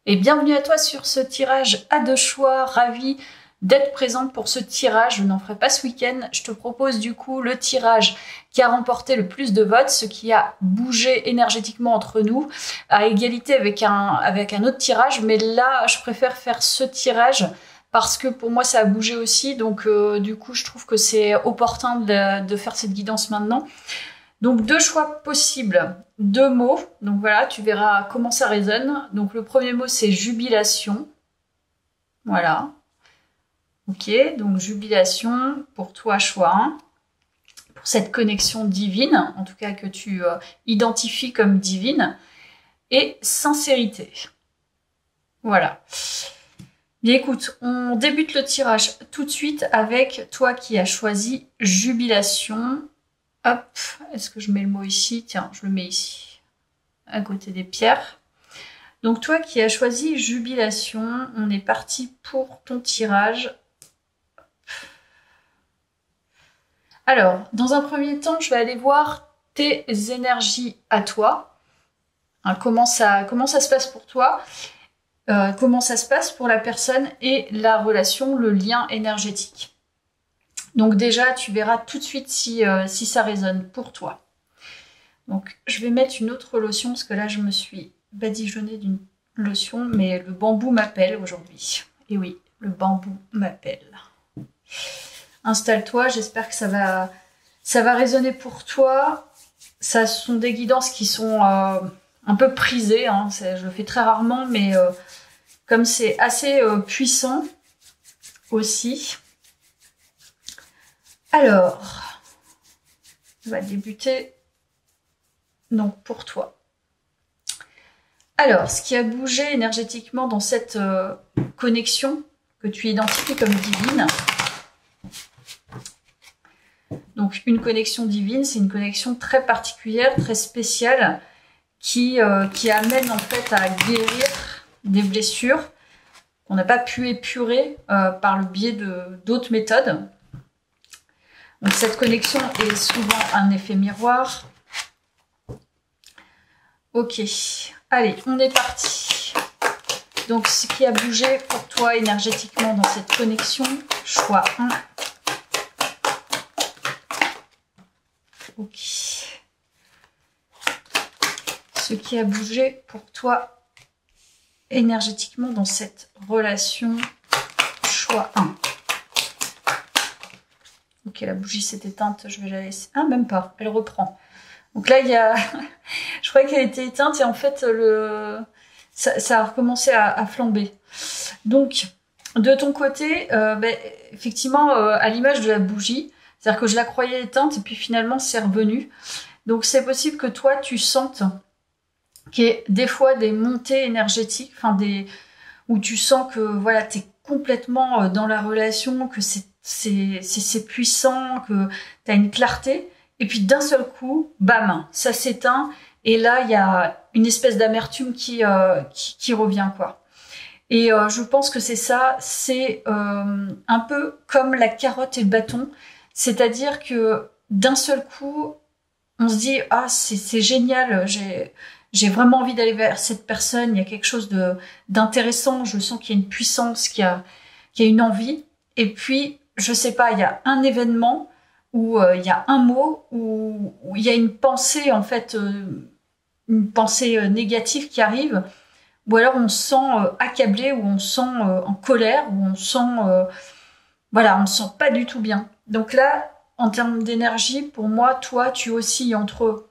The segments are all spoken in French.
Et bienvenue à toi sur ce tirage à deux choix. Ravie d'être présente pour ce tirage. Je n'en ferai pas ce week-end. Je te propose du coup le tirage qui a remporté le plus de votes, ce qui a bougé énergétiquement entre nous, à égalité avec un autre tirage. Mais là, je préfère faire ce tirage parce que pour moi, ça a bougé aussi. Donc du coup, je trouve que c'est opportun de faire cette guidance maintenant. Donc, deux choix possibles, deux mots. Donc voilà, tu verras comment ça résonne. Donc le premier mot, c'est jubilation. Voilà. Ok, donc jubilation pour toi, choix 1. Pour cette connexion divine, en tout cas que tu identifies comme divine. Et sincérité. Voilà. Bien écoute, on débute le tirage tout de suite avec toi qui as choisi jubilation. Hop, est-ce que je mets le mot ici? Tiens, je le mets ici, à côté des pierres. Donc toi qui as choisi jubilation, on est parti pour ton tirage. Alors, dans un premier temps, je vais aller voir tes énergies à toi. Hein, comment ça se passe pour toi, comment ça se passe pour la personne et la relation, le lien énergétique. Donc déjà, tu verras tout de suite si ça résonne pour toi. Donc, je vais mettre une autre lotion, parce que là, je me suis badigeonnée d'une lotion, mais le bambou m'appelle aujourd'hui. Et oui, le bambou m'appelle. Installe-toi, j'espère que ça va résonner pour toi. Ça sont des guidances qui sont un peu prisées, hein. Je le fais très rarement, mais comme c'est assez puissant aussi. Alors, on va débuter donc pour toi. Alors, ce qui a bougé énergétiquement dans cette connexion que tu identifies comme divine. Donc, une connexion divine, c'est une connexion très particulière, très spéciale, qui amène en fait à guérir des blessures qu'on n'a pas pu épurer par le biais d'autres méthodes. Donc cette connexion est souvent un effet miroir. Ok, allez, on est parti. Donc ce qui a bougé pour toi énergétiquement dans cette connexion, choix 1. Ok. Ce qui a bougé pour toi énergétiquement dans cette relation, choix 1. Ok, la bougie s'est éteinte, je vais la laisser. Ah, même pas, elle reprend. Donc là, il y a... je croyais qu'elle était éteinte et en fait, ça a recommencé à flamber. Donc, de ton côté, effectivement, à l'image de la bougie, c'est-à-dire que je la croyais éteinte et puis finalement, c'est revenu. Donc, c'est possible que toi, tu sentes qu'il y ait des fois des montées énergétiques, où tu sens que voilà, tu es complètement dans la relation, que c'est puissant, que tu as une clarté, et puis d'un seul coup, bam, ça s'éteint, et là, il y a une espèce d'amertume qui revient, quoi. Et je pense que c'est ça, c'est un peu comme la carotte et le bâton, c'est-à-dire que d'un seul coup, on se dit « Ah, c'est génial, j'ai vraiment envie d'aller vers cette personne, il y a quelque chose d'intéressant, je sens qu'il y a une puissance, qu'il y a une envie. » Et puis, je sais pas, il y a un événement où il y a un mot, où il y a une pensée, en fait, une pensée négative qui arrive, ou alors on se sent accablé, ou on se sent en colère, ou on se sent... voilà, on se sent pas du tout bien. Donc là, en termes d'énergie, pour moi, toi, tu oscilles entre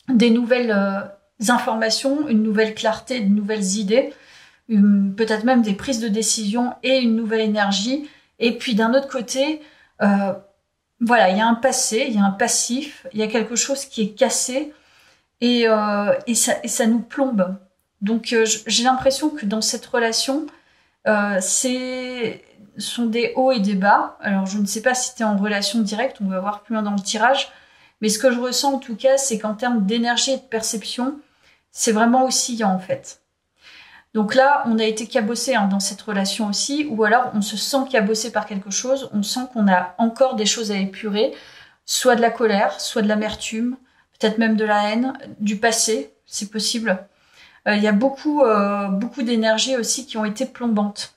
des nouvelles informations, une nouvelle clarté, de nouvelles idées, peut-être même des prises de décision et une nouvelle énergie. Et puis d'un autre côté, voilà, il y a un passé, il y a un passif, il y a quelque chose qui est cassé et ça nous plombe. Donc j'ai l'impression que dans cette relation, sont des hauts et des bas. Alors je ne sais pas si tu es en relation directe, on va voir plus loin dans le tirage, mais ce que je ressens en tout cas, c'est qu'en termes d'énergie et de perception, c'est vraiment oscillant en fait. Donc là, on a été cabossé dans cette relation aussi, ou alors on se sent cabossé par quelque chose, on sent qu'on a encore des choses à épurer, soit de la colère, soit de l'amertume, peut-être même de la haine, du passé, c'est possible. Il y a beaucoup d'énergies aussi qui ont été plombantes.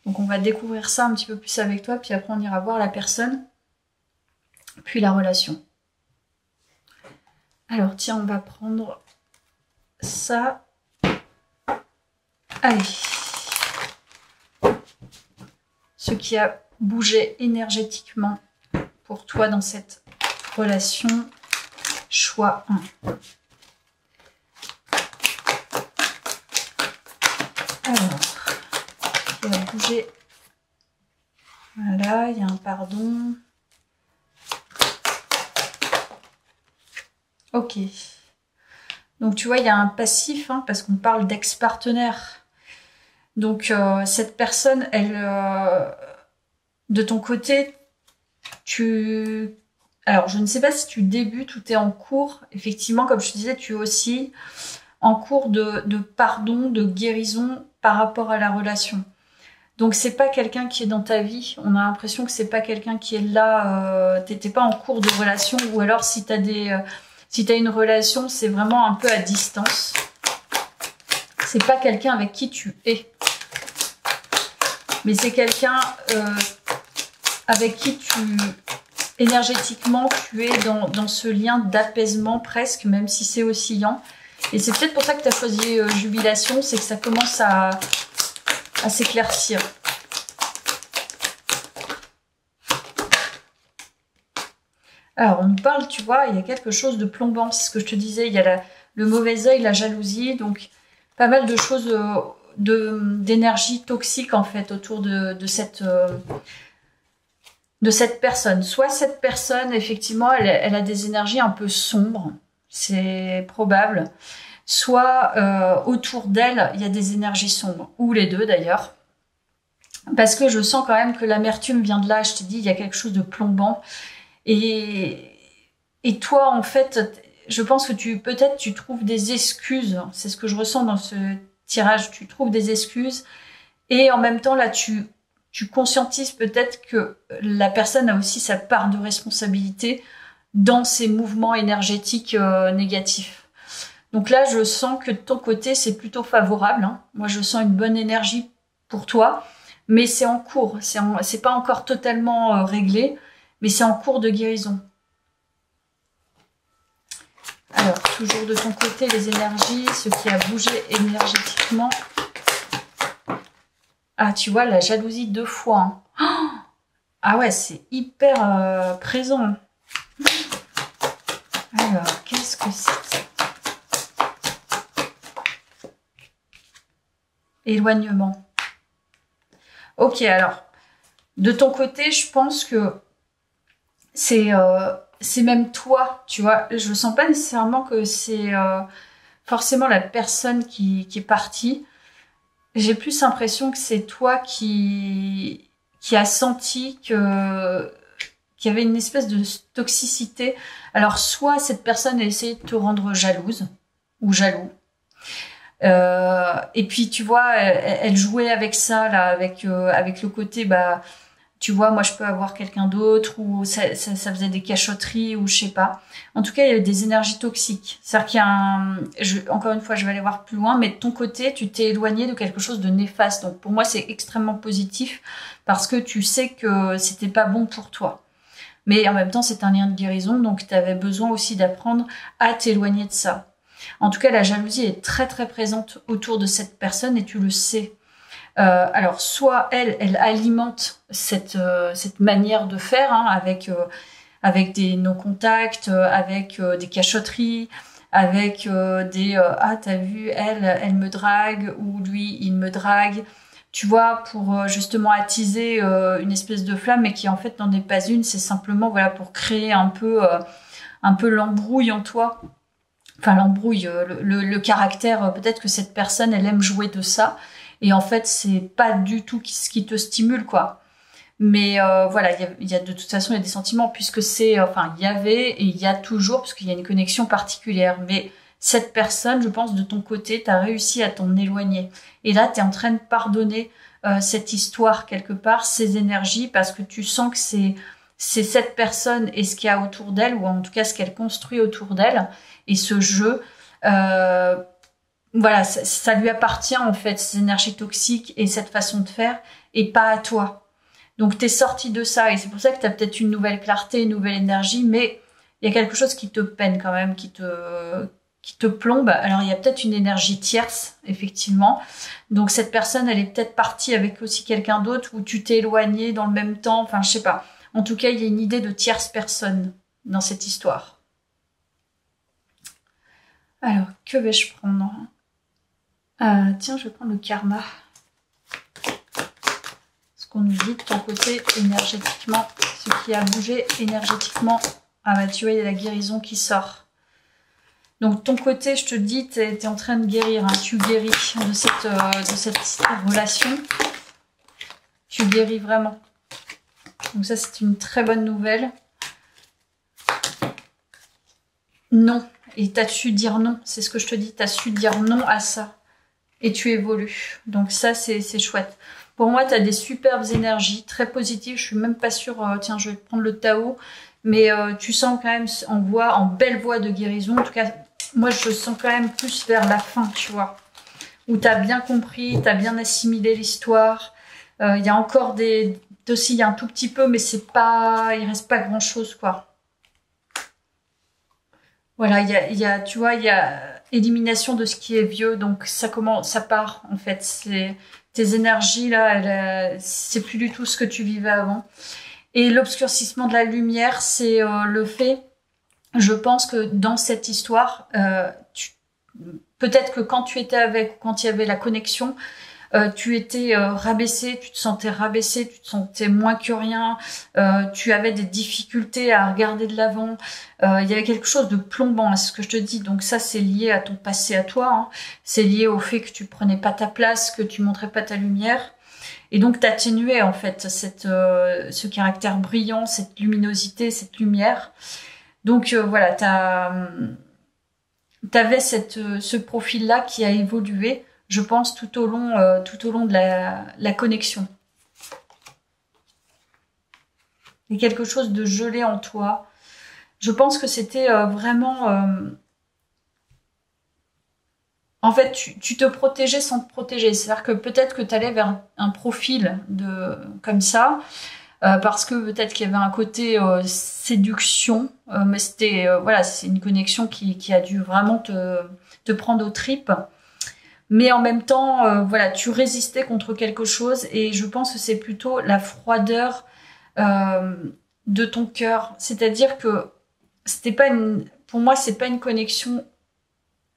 Donc on va découvrir ça un petit peu plus avec toi, puis après on ira voir la personne, puis la relation. Alors tiens, on va prendre ça. Allez. Ce qui a bougé énergétiquement pour toi dans cette relation. Choix 1. Alors, il a bougé. Voilà, il y a un pardon. Ok. Donc tu vois, il y a un passif, hein, parce qu'on parle d'ex-partenaire. Donc cette personne, elle, de ton côté, alors je ne sais pas si tu débutes ou tu es en cours. Effectivement, comme je te disais, tu es aussi en cours de pardon, de guérison par rapport à la relation. Donc c'est pas quelqu'un qui est dans ta vie. On a l'impression que c'est pas quelqu'un qui est là. T'étais pas en cours de relation, ou alors si t'as une relation, c'est vraiment un peu à distance. C'est pas quelqu'un avec qui tu es. Mais c'est quelqu'un avec qui énergétiquement, tu es dans ce lien d'apaisement presque, même si c'est oscillant. Et c'est peut-être pour ça que tu as choisi Jubilation, c'est que ça commence à s'éclaircir. Alors, on nous parle, tu vois, il y a quelque chose de plombant, c'est ce que je te disais, il y a le mauvais œil, la jalousie, donc pas mal de choses d'énergie toxique en fait autour de cette personne. Soit cette personne, effectivement, elle a des énergies un peu sombres, c'est probable. Soit autour d'elle, il y a des énergies sombres, ou les deux d'ailleurs. Parce que je sens quand même que l'amertume vient de là, je t'ai dit, il y a quelque chose de plombant. Et toi, en fait, je pense que peut-être tu trouves des excuses. C'est ce que je ressens dans ce tirage. Tu trouves des excuses. Et en même temps, là, tu conscientises peut-être que la personne a aussi sa part de responsabilité dans ces mouvements énergétiques négatifs. Donc là, je sens que de ton côté, c'est plutôt favorable, hein. Moi, je sens une bonne énergie pour toi, mais c'est en cours. C'est pas encore totalement réglé, mais c'est en cours de guérison. Alors, toujours de ton côté, les énergies, ce qui a bougé énergétiquement. Ah, tu vois, la jalousie 2 fois. Hein. Oh, ah ouais, c'est hyper présent. Alors, qu'est-ce que c'est? Éloignement. Ok, alors, de ton côté, je pense que c'est même toi, tu vois. Je sens pas nécessairement que c'est forcément la personne qui est partie. J'ai plus l'impression que c'est toi qui a senti qu'il y avait une espèce de toxicité. Alors, soit cette personne a essayé de te rendre jalouse ou jaloux. Et puis, tu vois, elle jouait avec ça, là, avec le côté, bah, tu vois, moi, je peux avoir quelqu'un d'autre, ou ça faisait des cachotteries, ou je sais pas. En tout cas, il y a des énergies toxiques. C'est-à-dire qu'il y a encore une fois, je vais aller voir plus loin, mais de ton côté, tu t'es éloigné de quelque chose de néfaste. Donc, pour moi, c'est extrêmement positif, parce que tu sais que c'était pas bon pour toi. Mais en même temps, c'est un lien de guérison, donc tu avais besoin aussi d'apprendre à t'éloigner de ça. En tout cas, la jalousie est très très présente autour de cette personne, et tu le sais. Alors, soit elle alimente cette manière de faire, hein, avec des non-contacts, avec des cachotteries, avec ah, t'as vu, elle me drague, ou lui, il me drague, tu vois, pour justement attiser une espèce de flamme, mais qui en fait n'en est pas une. C'est simplement, voilà, pour créer un peu l'embrouille en toi. Enfin, l'embrouille, le caractère, peut-être que cette personne, elle aime jouer de ça. Et en fait, c'est pas du tout ce qui te stimule, quoi. Mais voilà, il y a de toute façon, il y a des sentiments, puisque enfin, il y avait et il y a toujours, parce qu'il y a une connexion particulière. Mais cette personne, je pense, de ton côté, t'as réussi à t'en éloigner. Et là, t'es en train de pardonner cette histoire quelque part, ces énergies, parce que tu sens que c'est cette personne et ce qu'il y a autour d'elle, ou en tout cas ce qu'elle construit autour d'elle, et ce jeu. voilà, ça lui appartient en fait, ces énergies toxiques et cette façon de faire, et pas à toi. Donc t'es sorti de ça, et c'est pour ça que t'as peut-être une nouvelle clarté, une nouvelle énergie, mais il y a quelque chose qui te peine quand même, qui te plombe. Alors il y a peut-être une énergie tierce, effectivement. Donc cette personne, elle est peut-être partie avec aussi quelqu'un d'autre, ou tu t'es éloigné dans le même temps, enfin je sais pas. En tout cas, il y a une idée de tierce personne dans cette histoire. Alors, que vais-je prendre? Tiens, je vais prendre le karma. Ce qu'on nous dit de ton côté énergétiquement, ce qui a bougé énergétiquement. Ah bah tu vois, il y a la guérison qui sort. Donc ton côté, je te dis, tu es en train de guérir, hein. Tu guéris de cette relation. Tu guéris vraiment. Donc ça, c'est une très bonne nouvelle. Non. Et tu as su dire non. C'est ce que je te dis. Tu as su dire non à ça. Et tu évolues. Donc ça, c'est chouette. Pour moi, tu as des superbes énergies, très positives. Je suis même pas sûre... tiens, je vais prendre le Tao. Mais tu sens quand même en belle voie de guérison. En tout cas, moi, je sens quand même plus vers la fin, tu vois. Où tu as bien compris, tu as bien assimilé l'histoire. Il y a encore aussi, il y a un tout petit peu, mais c'est pas... Il reste pas grand-chose, quoi. Voilà, tu vois, il y a élimination de ce qui est vieux. Donc, ça part, en fait. Tes énergies, là, c'est plus du tout ce que tu vivais avant. Et l'obscurcissement de la lumière, c'est le fait, je pense que dans cette histoire, peut-être que quand tu étais avec, quand il y avait la connexion, tu étais rabaissé, tu te sentais rabaissé, tu te sentais moins que rien, tu avais des difficultés à regarder de l'avant, il y avait quelque chose de plombant à ce que je te dis. Donc ça, c'est lié à ton passé à toi, hein. C'est lié au fait que tu prenais pas ta place, que tu montrais pas ta lumière. Et donc, t'atténuais en fait ce caractère brillant, cette luminosité, cette lumière. Donc voilà, t'avais ce profil-là qui a évolué, je pense, tout au long de la connexion. Il y a quelque chose de gelé en toi. Je pense que c'était vraiment... En fait, tu te protégeais sans te protéger. C'est-à-dire que peut-être que tu allais vers un profil comme ça, parce que peut-être qu'il y avait un côté séduction, mais c'était voilà, c'est une connexion qui a dû vraiment te prendre aux tripes. Mais en même temps, voilà, tu résistais contre quelque chose, et je pense que c'est plutôt la froideur de ton cœur. C'est-à-dire que pour moi, c'est pas une connexion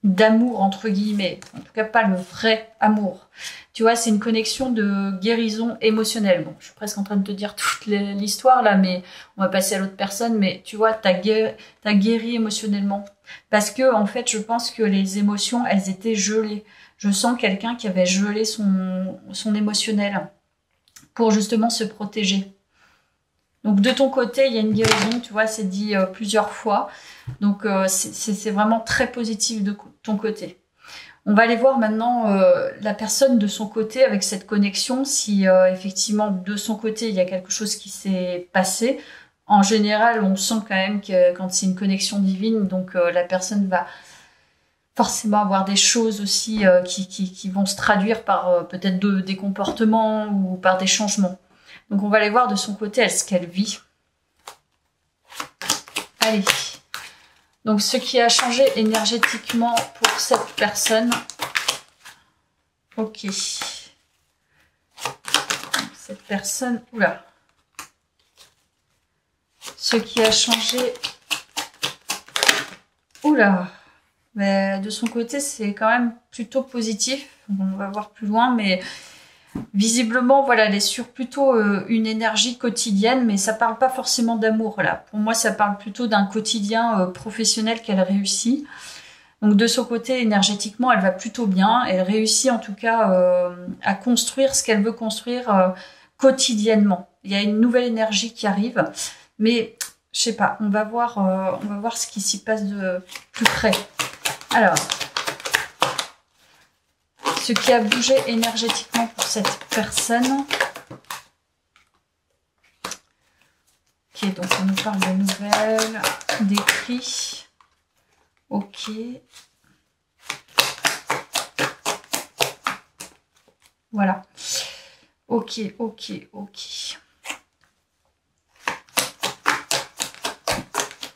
d'amour entre guillemets, en tout cas pas le vrai amour. Tu vois, c'est une connexion de guérison émotionnelle. Bon, je suis presque en train de te dire toute l'histoire là, mais on va passer à l'autre personne. Mais tu vois, t'as guéri émotionnellement, parce que en fait, je pense que les émotions, elles étaient gelées. Je sens quelqu'un qui avait gelé son émotionnel pour justement se protéger. Donc de ton côté, il y a une guérison, tu vois, c'est dit plusieurs fois. Donc c'est vraiment très positif de ton côté. On va aller voir maintenant la personne de son côté avec cette connexion, si effectivement de son côté il y a quelque chose qui s'est passé. En général, on sent quand même que quand c'est une connexion divine, donc la personne va forcément avoir des choses aussi qui vont se traduire par peut-être des comportements ou par des changements. Donc on va aller voir de son côté ce qu'elle vit. Allez. Donc ce qui a changé énergétiquement pour cette personne. Ok. Cette personne. Oula. Ce qui a changé. Oula. Mais de son côté, c'est quand même plutôt positif. On va voir plus loin, mais visiblement, voilà, elle est sur plutôt une énergie quotidienne, mais ça parle pas forcément d'amour là. Pour moi, ça parle plutôt d'un quotidien professionnel qu'elle réussit. Donc de son côté, énergétiquement, elle va plutôt bien. Elle réussit en tout cas à construire ce qu'elle veut construire quotidiennement. Il y a une nouvelle énergie qui arrive, mais je sais pas. On va voir ce qui s'y passe de plus près. Alors. Ce qui a bougé énergétiquement pour cette personne. Ok, donc on nous parle de nouvelles, d'écrits. Ok. Voilà. Ok, ok, ok.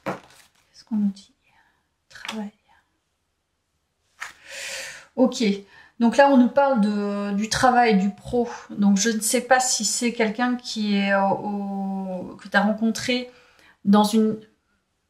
Qu'est-ce qu'on nous dit? Travail. Ok. Donc là, on nous parle du travail, du pro. Donc je ne sais pas si c'est quelqu'un qui est que tu as rencontré dans une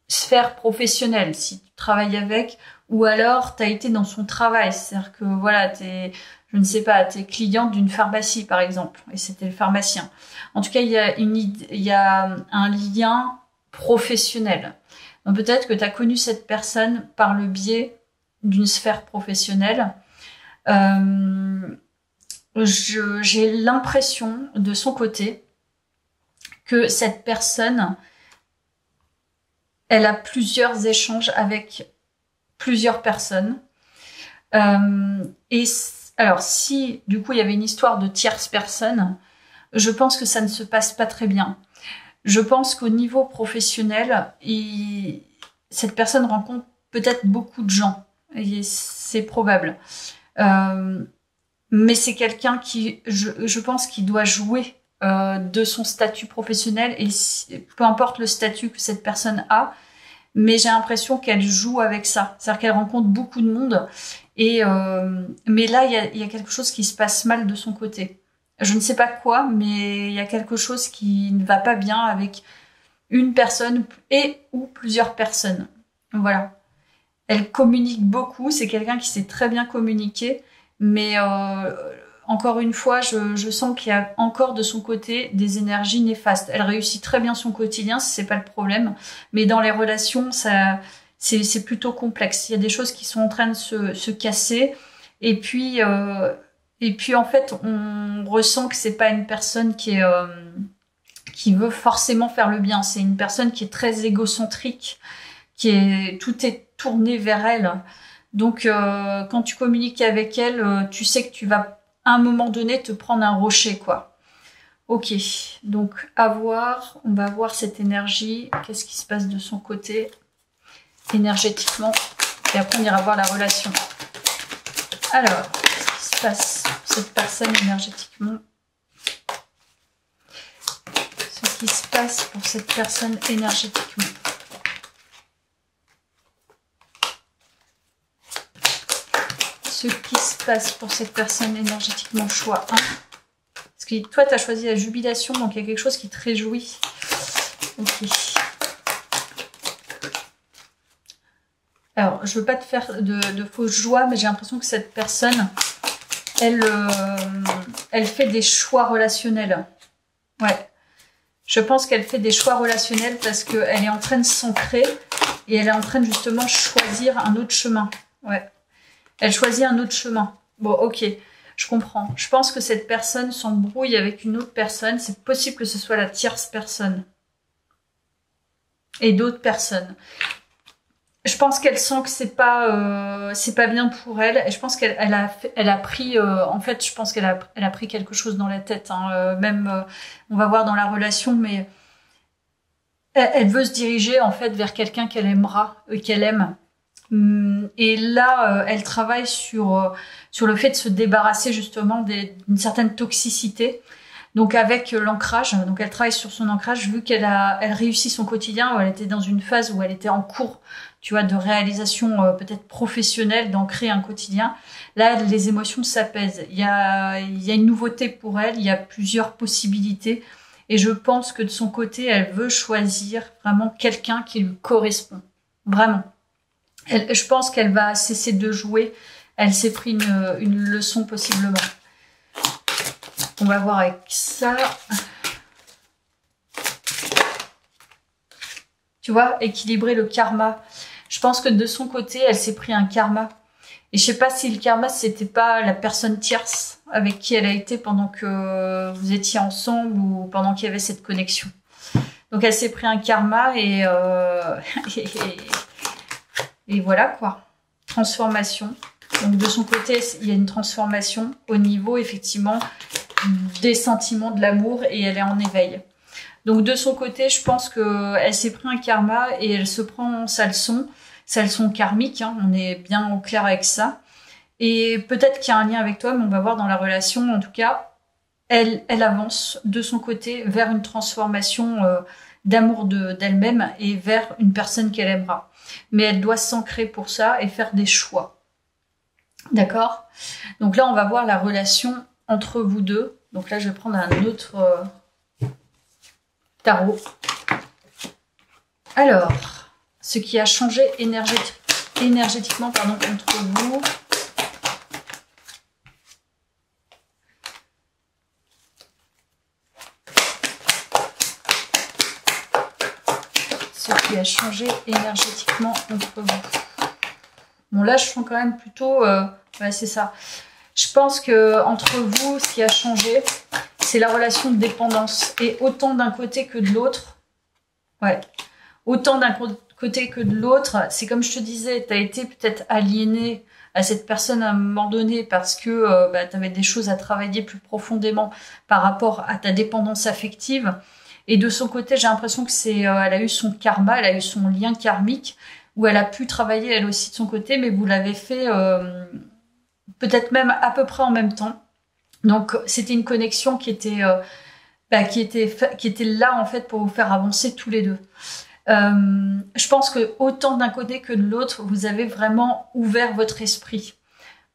sphère professionnelle, si tu travailles avec, ou alors tu as été dans son travail. C'est-à-dire que voilà, je ne sais pas, tu es cliente d'une pharmacie par exemple, et c'était le pharmacien. En tout cas, il y a un lien professionnel. Donc peut-être que tu as connu cette personne par le biais d'une sphère professionnelle. J'ai l'impression de son côté que cette personne, elle a plusieurs échanges avec plusieurs personnes. Et alors, si du coup il y avait une histoire de tierce personne, je pense que ça ne se passe pas très bien. Je pense qu'au niveau professionnel, cette personne rencontre peut-être beaucoup de gens. Et c'est probable. Mais c'est quelqu'un qui, je pense, qui doit jouer de son statut professionnel, et peu importe le statut que cette personne a, mais j'ai l'impression qu'elle joue avec ça. C'est-à-dire qu'elle rencontre beaucoup de monde, mais là, il y a quelque chose qui se passe mal de son côté. Je ne sais pas quoi, mais il y a quelque chose qui ne va pas bien avec une personne ou plusieurs personnes. Voilà. Elle communique beaucoup, c'est quelqu'un qui sait très bien communiquer, mais encore une fois, je sens qu'il y a encore de son côté des énergies néfastes. Elle réussit très bien son quotidien, c'est pas le problème, mais dans les relations, c'est plutôt complexe. Il y a des choses qui sont en train de se casser, et puis en fait, on ressent que c'est pas une personne qui veut forcément faire le bien. C'est une personne qui est très égocentrique, tout est tourné vers elle. Donc, quand tu communiques avec elle, tu sais que tu vas, à un moment donné, te prendre un rocher, quoi. Ok, donc, à voir. On va voir cette énergie. Qu'est-ce qui se passe de son côté, énergétiquement. Et après, on ira voir la relation. Alors, qu'est-ce qui se passe pour cette personne énergétiquement? Ce qui se passe pour cette personne énergétiquement. Ce qui se passe pour cette personne énergétiquement, choix 1. Parce que toi, tu as choisi la jubilation, donc il y a quelque chose qui te réjouit. Ok. Alors, je veux pas te faire de fausses joies, mais j'ai l'impression que cette personne, elle fait des choix relationnels. Ouais. Je pense qu'elle fait des choix relationnels parce qu'elle est en train de s'ancrer et elle est en train de justement choisir un autre chemin. Ouais. Elle choisit un autre chemin. Bon, ok, je comprends. Je pense que cette personne s'embrouille avec une autre personne. C'est possible que ce soit la tierce personne. Et d'autres personnes. Je pense qu'elle sent que c'est pas bien pour elle. Et je pense qu'elle a pris... en fait, je pense qu'elle a pris quelque chose dans la tête. Hein. On va voir dans la relation, mais... Elle veut se diriger, en fait, vers quelqu'un qu'elle aimera, qu'elle aime. Et là, elle travaille sur le fait de se débarrasser justement d'une certaine toxicité. Donc avec l'ancrage, donc elle travaille sur son ancrage, vu elle réussit son quotidien, où elle était dans une phase où elle était en cours, tu vois, de réalisation peut-être professionnelle, d'ancrer un quotidien. Là, les émotions s'apaisent. Il y a une nouveauté pour elle, il y a plusieurs possibilités. Et je pense que de son côté, elle veut choisir vraiment quelqu'un qui lui correspond. Vraiment. Je pense qu'elle va cesser de jouer. Elle s'est pris une leçon possiblement. On va voir avec ça. Tu vois, équilibrer le karma. Je pense que de son côté, elle s'est pris un karma. Et je sais pas si le karma, c'était pas la personne tierce avec qui elle a été pendant que vous étiez ensemble ou pendant qu'il y avait cette connexion. Donc elle s'est pris un karma et voilà quoi. Transformation. Donc de son côté, il y a une transformation au niveau effectivement des sentiments de l'amour et elle est en éveil. Donc de son côté, je pense qu'elle s'est pris un karma et elle se prend sa leçon karmique, hein, on est bien au clair avec ça. Et peut-être qu'il y a un lien avec toi, mais on va voir dans la relation, en tout cas, elle avance de son côté vers une transformation d'amour d'elle-même et vers une personne qu'elle aimera. Mais elle doit s'ancrer pour ça et faire des choix. D'accord? Donc là, on va voir la relation entre vous deux. Donc là, je vais prendre un autre tarot. Alors, ce qui a changé énergétiquement entre vous. Ce qui a changé énergétiquement entre vous. Bon, là, je sens quand même plutôt... ouais, c'est ça. Je pense que entre vous, ce qui a changé, c'est la relation de dépendance. Et autant d'un côté que de l'autre. Ouais. Autant d'un côté que de l'autre. C'est comme je te disais, tu as été peut-être aliéné à cette personne à un moment donné parce que tu avais des choses à travailler plus profondément par rapport à ta dépendance affective. Et de son côté, j'ai l'impression que elle a eu son karma, elle a eu son lien karmique où elle a pu travailler elle aussi de son côté, mais vous l'avez fait peut-être même à peu près en même temps. Donc c'était une connexion qui était là en fait pour vous faire avancer tous les deux. Je pense que autant d'un côté que de l'autre, vous avez vraiment ouvert votre esprit.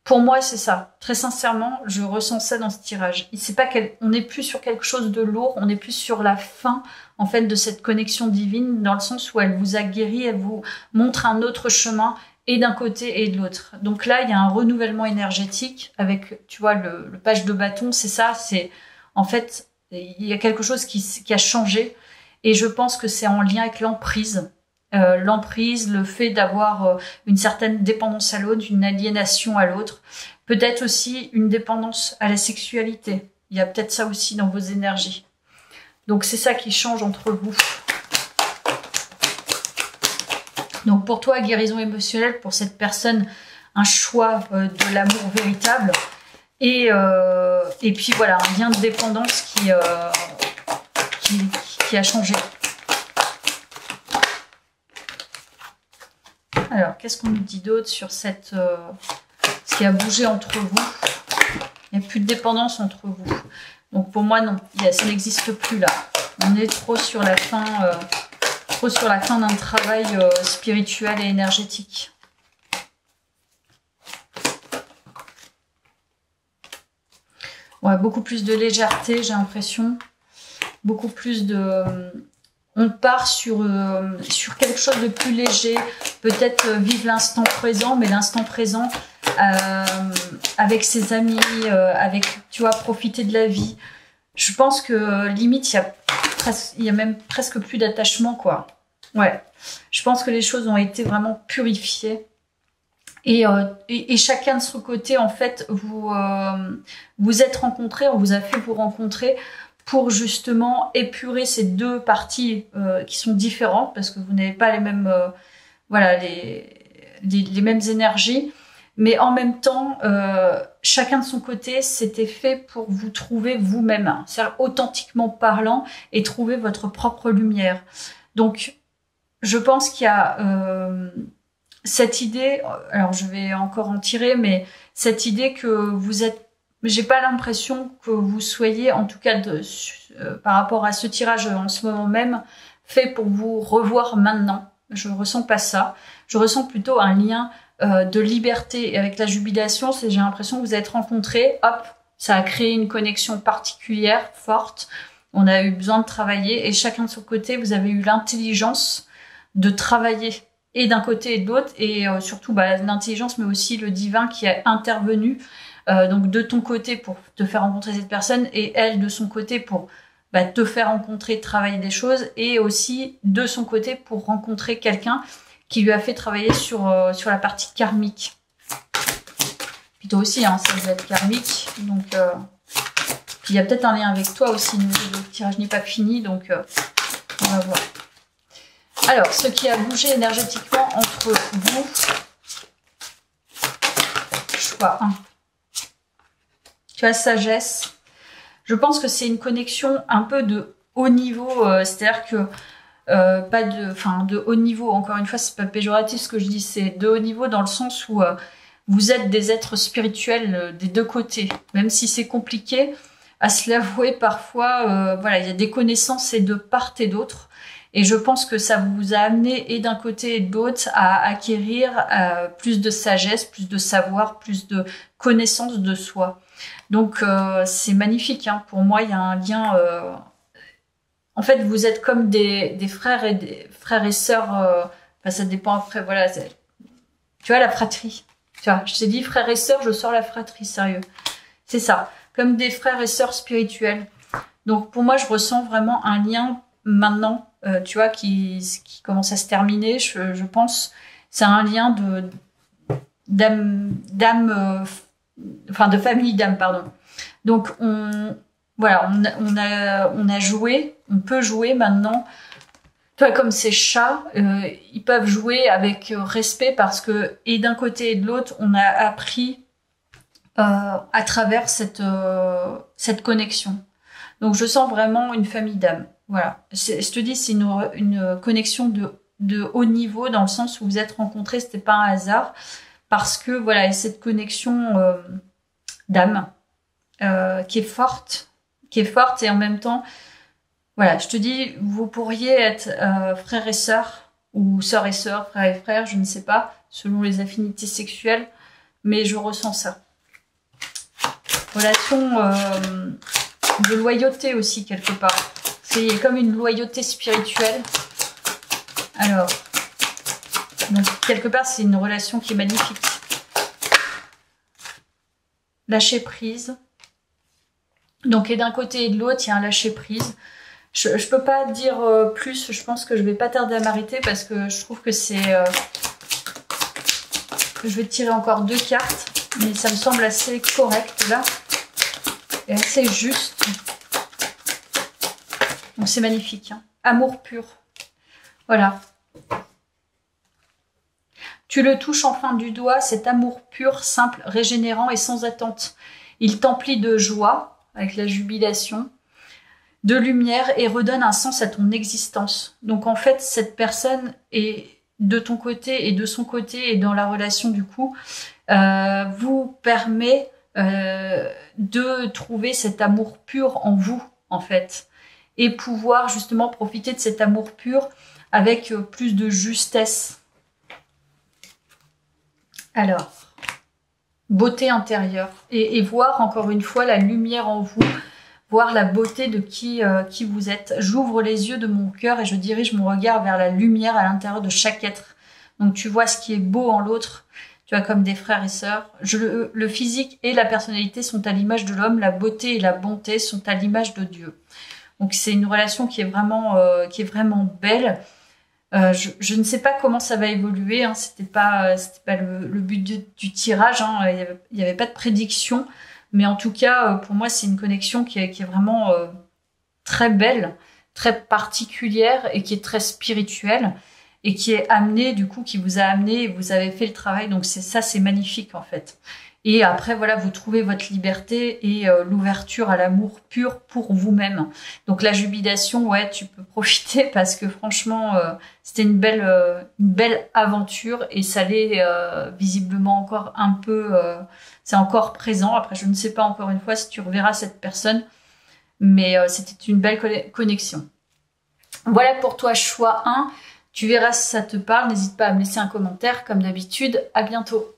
Pour moi, c'est ça. Très sincèrement, je ressens ça dans ce tirage. C'est pas on n'est plus sur quelque chose de lourd, on n'est plus sur la fin, en fait, de cette connexion divine, dans le sens où elle vous a guéri, elle vous montre un autre chemin, et d'un côté et de l'autre. Donc là, il y a un renouvellement énergétique avec, tu vois, le page de bâton, c'est ça, c'est, en fait, il y a quelque chose qui a changé, et je pense que c'est en lien avec l'emprise. L'emprise, le fait d'avoir une certaine dépendance à l'autre, une aliénation à l'autre, peut-être aussi une dépendance à la sexualité. Il y a peut-être ça aussi dans vos énergies. Donc c'est ça qui change entre vous. Donc pour toi, guérison émotionnelle, pour cette personne, un choix de l'amour véritable. Et puis voilà, un lien de dépendance qui a changé. Alors, qu'est-ce qu'on nous dit d'autre sur ce qui a bougé entre vous? Il n'y a plus de dépendance entre vous. Donc pour moi, non, ça n'existe plus là. On est trop sur la fin d'un travail spirituel et énergétique. Ouais, beaucoup plus de légèreté, j'ai l'impression. Beaucoup plus de... On part sur quelque chose de plus léger, peut-être vivre l'instant présent, mais l'instant présent avec ses amis, tu vois, profiter de la vie. Je pense que limite, il y a même presque plus d'attachement, quoi. Ouais, je pense que les choses ont été vraiment purifiées. Et chacun de son côté, en fait, vous êtes rencontrés, on vous a fait vous rencontrer pour justement épurer ces deux parties qui sont différentes parce que vous n'avez pas les mêmes les mêmes énergies, mais en même temps chacun de son côté c'était fait pour vous trouver vous-même, c'est-à-dire authentiquement parlant et trouver votre propre lumière. Donc je pense qu'il y a cette idée, alors je vais encore en tirer, mais cette idée que vous êtes, j'ai pas l'impression que vous soyez, en tout cas par rapport à ce tirage en ce moment même, fait pour vous revoir maintenant. Je ressens pas ça. Je ressens plutôt un lien de liberté. Et avec la jubilation, j'ai l'impression que vous êtes rencontrés, hop, ça a créé une connexion particulière, forte. On a eu besoin de travailler et chacun de son côté, vous avez eu l'intelligence de travailler et d'un côté et de l'autre. Et surtout l'intelligence, mais aussi le divin qui a intervenu. Donc de ton côté pour te faire rencontrer cette personne et elle de son côté pour te faire rencontrer, travailler des choses et aussi de son côté pour rencontrer quelqu'un qui lui a fait travailler sur la partie karmique. Puis toi aussi, ça doit être karmique. Donc il y a peut-être un lien avec toi aussi. Le tirage n'est pas fini, donc on va voir. Alors, ce qui a bougé énergétiquement entre vous, choix 1. Tu as sagesse. Je pense que c'est une connexion un peu de haut niveau, c'est-à-dire que de haut niveau, encore une fois, c'est pas péjoratif ce que je dis, c'est de haut niveau dans le sens où vous êtes des êtres spirituels des deux côtés, même si c'est compliqué à se l'avouer parfois. Voilà, il y a des connaissances et de part et d'autre. Et je pense que ça vous a amené et d'un côté et de l'autre à acquérir plus de sagesse, plus de savoir, plus de connaissance de soi. Donc c'est magnifique. Hein. Pour moi, il y a un lien. En fait, vous êtes comme des frères et des frères et sœurs. Enfin, ça dépend après. Voilà, tu vois la fratrie. Tu vois, je t'ai dit frères et sœurs, je sors la fratrie. Sérieux, c'est ça. Comme des frères et sœurs spirituels. Donc pour moi, je ressens vraiment un lien maintenant. Tu vois, qui commence à se terminer, je pense. C'est un lien d'âme, enfin de famille d'âme, pardon. Donc voilà, on a joué, on peut jouer maintenant. Tu vois, comme ces chats, ils peuvent jouer avec respect parce que, et d'un côté et de l'autre, on a appris à travers cette connexion. Donc je sens vraiment une famille d'âme. Voilà, je te dis, c'est une connexion de haut niveau dans le sens où vous êtes rencontrés, c'était pas un hasard, parce que voilà, il y a cette connexion d'âme qui est forte et en même temps, voilà, je te dis, vous pourriez être frères et sœurs ou sœurs et sœurs, frères et frères, je ne sais pas, selon les affinités sexuelles, mais je ressens ça. Relation de loyauté aussi quelque part. C'est comme une loyauté spirituelle. Alors, donc quelque part, c'est une relation qui est magnifique. Lâcher prise. Donc, et d'un côté et de l'autre, il y a un lâcher prise. Je peux pas dire plus. Je pense que je vais pas tarder à m'arrêter parce que je trouve que c'est... je vais tirer encore 2 cartes, mais ça me semble assez correct là et assez juste. Donc c'est magnifique, hein. Amour pur. Voilà. Tu le touches enfin du doigt, cet amour pur, simple, régénérant et sans attente. Il t'emplit de joie, avec la jubilation, de lumière et redonne un sens à ton existence. Donc en fait, cette personne est de ton côté et de son côté et dans la relation du coup, vous permet de trouver cet amour pur en vous, en fait. Et pouvoir justement profiter de cet amour pur avec plus de justesse. Alors, beauté intérieure. Et voir encore une fois la lumière en vous, voir la beauté de qui vous êtes. J'ouvre les yeux de mon cœur et je dirige mon regard vers la lumière à l'intérieur de chaque être. Donc tu vois ce qui est beau en l'autre, tu vois, comme des frères et sœurs. Le physique et la personnalité sont à l'image de l'homme, la beauté et la bonté sont à l'image de Dieu. Donc c'est une relation qui est vraiment belle. Je ne sais pas comment ça va évoluer. Hein. C'était pas le but du tirage. Hein. Il y avait pas de prédiction, mais en tout cas pour moi c'est une connexion qui est vraiment très belle, très particulière et qui est très spirituelle et qui est amenée du coup, qui vous a amené et vous avez fait le travail. Donc c'est magnifique en fait. Et après, voilà, vous trouvez votre liberté et l'ouverture à l'amour pur pour vous-même. Donc la jubilation, ouais, tu peux profiter parce que franchement, c'était une belle aventure et ça l'est visiblement encore un peu, c'est encore présent. Après, je ne sais pas encore une fois si tu reverras cette personne, mais c'était une belle connexion. Voilà pour toi, choix 1. Tu verras si ça te parle. N'hésite pas à me laisser un commentaire comme d'habitude. À bientôt.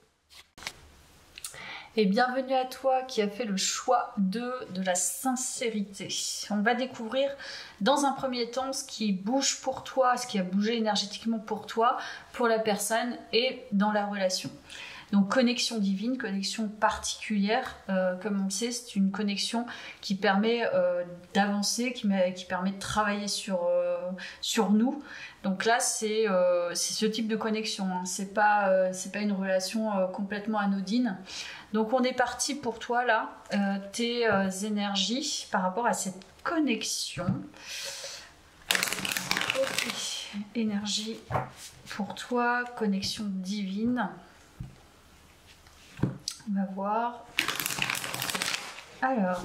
Et bienvenue à toi qui a fait le choix de la sincérité. On va découvrir dans un premier temps ce qui bouge pour toi, ce qui a bougé énergétiquement pour toi, pour la personne et dans la relation. Donc connexion divine, connexion particulière, comme on le sait, c'est une connexion qui permet d'avancer, qui permet de travailler sur nous. Donc là, c'est ce type de connexion. Hein. C'est pas une relation complètement anodine. Donc on est parti pour toi là, tes énergies par rapport à cette connexion. Ok, énergie pour toi, connexion divine. On va voir. Alors.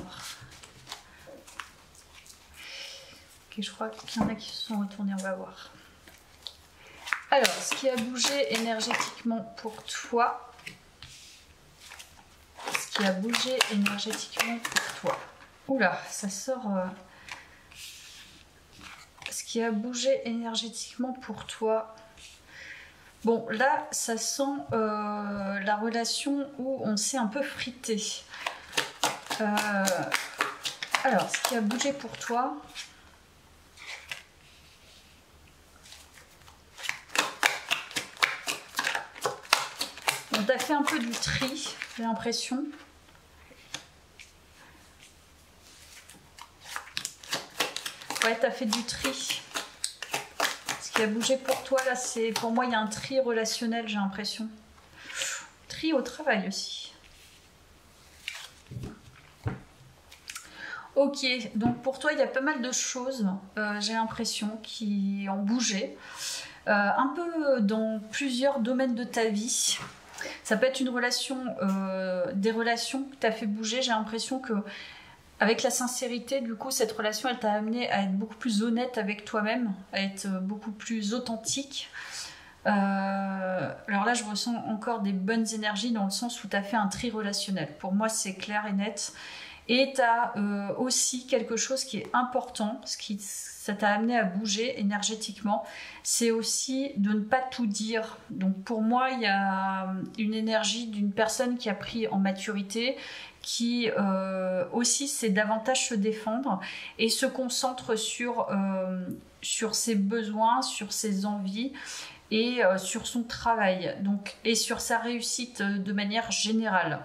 Ok, je crois qu'il y en a qui se sont retournés, on va voir. Alors, ce qui a bougé énergétiquement pour toi. qui a bougé énergétiquement pour toi. Oula, ça sort... Ce qui a bougé énergétiquement pour toi. Bon, là, ça sent la relation où on s'est un peu frité. Alors, ce qui a bougé pour toi... On t'a fait un peu du tri, j'ai l'impression. Ouais, t'as fait du tri. Ce qui a bougé pour toi, là, c'est... Pour moi, il y a un tri relationnel, j'ai l'impression. Tri au travail aussi. Ok, donc pour toi, il y a pas mal de choses, j'ai l'impression, qui ont bougé. Un peu dans plusieurs domaines de ta vie. Ça peut être une relation, des relations que t'as fait bouger. J'ai l'impression que avec la sincérité, du coup, cette relation, elle t'a amené à être beaucoup plus honnête avec toi-même, à être beaucoup plus authentique. Alors là, je ressens encore des bonnes énergies dans le sens où tu as fait un tri relationnel. Pour moi, c'est clair et net. Et tu as aussi quelque chose qui est important, ça t'a amené à bouger énergétiquement, c'est aussi de ne pas tout dire. Donc pour moi, il y a une énergie d'une personne qui a pris en maturité, qui aussi sait davantage se défendre et se concentre sur ses besoins, sur ses envies et sur son travail, donc, et sur sa réussite de manière générale.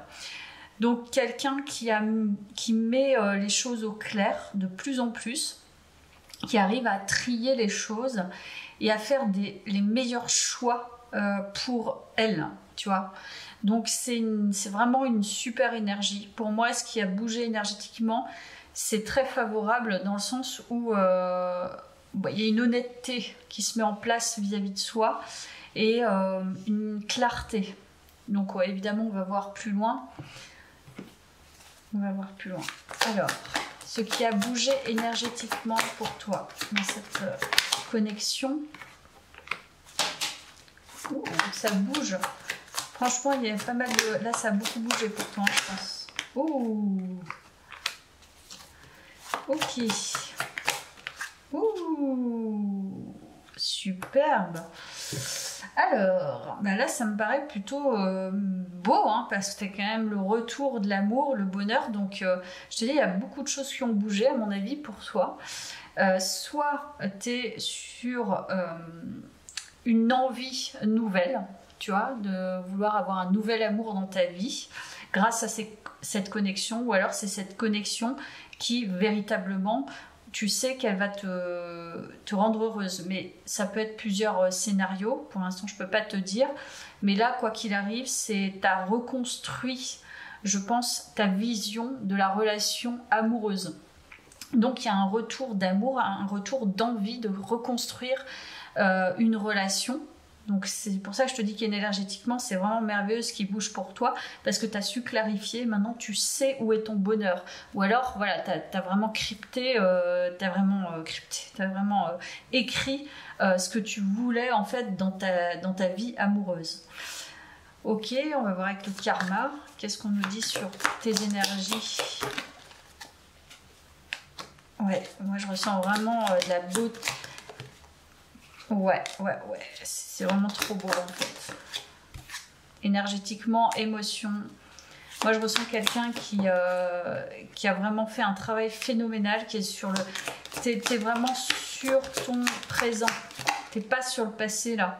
Donc quelqu'un qui met les choses au clair de plus en plus, qui arrive à trier les choses et à faire les meilleurs choix pour elle, tu vois. Donc c'est vraiment une super énergie. Pour moi, ce qui a bougé énergétiquement, c'est très favorable dans le sens où il y a une honnêteté qui se met en place vis-à-vis de soi et une clarté. Donc ouais, évidemment, on va voir plus loin. On va voir plus loin. Alors, ce qui a bougé énergétiquement pour toi dans cette connexion. Ouh, ça bouge. Franchement, il y a pas mal de... Là, ça a beaucoup bougé pour toi, je pense. Ouh. Ok. Ouh. Superbe. Alors, bah là, ça me paraît plutôt beau, hein, parce que c'est quand même le retour de l'amour, le bonheur. Donc, je te dis, il y a beaucoup de choses qui ont bougé, à mon avis, pour toi. Soit tu es sur une envie nouvelle, tu vois, de vouloir avoir un nouvel amour dans ta vie grâce à cette connexion, ou alors c'est cette connexion qui, véritablement, tu sais qu'elle va te rendre heureuse. Mais ça peut être plusieurs scénarios. Pour l'instant, je ne peux pas te dire. Mais là, quoi qu'il arrive, c'est tu as reconstruit, je pense, ta vision de la relation amoureuse. Donc, il y a un retour d'amour, un retour d'envie de reconstruire une relation. Donc c'est pour ça que je te dis qu'énergétiquement c'est vraiment merveilleux ce qui bouge pour toi, parce que tu as su clarifier, maintenant tu sais où est ton bonheur, ou alors voilà, tu as vraiment crypté, tu as vraiment écrit ce que tu voulais en fait dans ta vie amoureuse. Ok, on va voir avec le karma, qu'est-ce qu'on nous dit sur tes énergies. Ouais, moi je ressens vraiment de la beauté. Ouais, c'est vraiment trop beau en fait. Énergétiquement, émotion. Moi je ressens quelqu'un qui a vraiment fait un travail phénoménal, qui est sur le... T'es vraiment sur ton présent. T'es pas sur le passé là.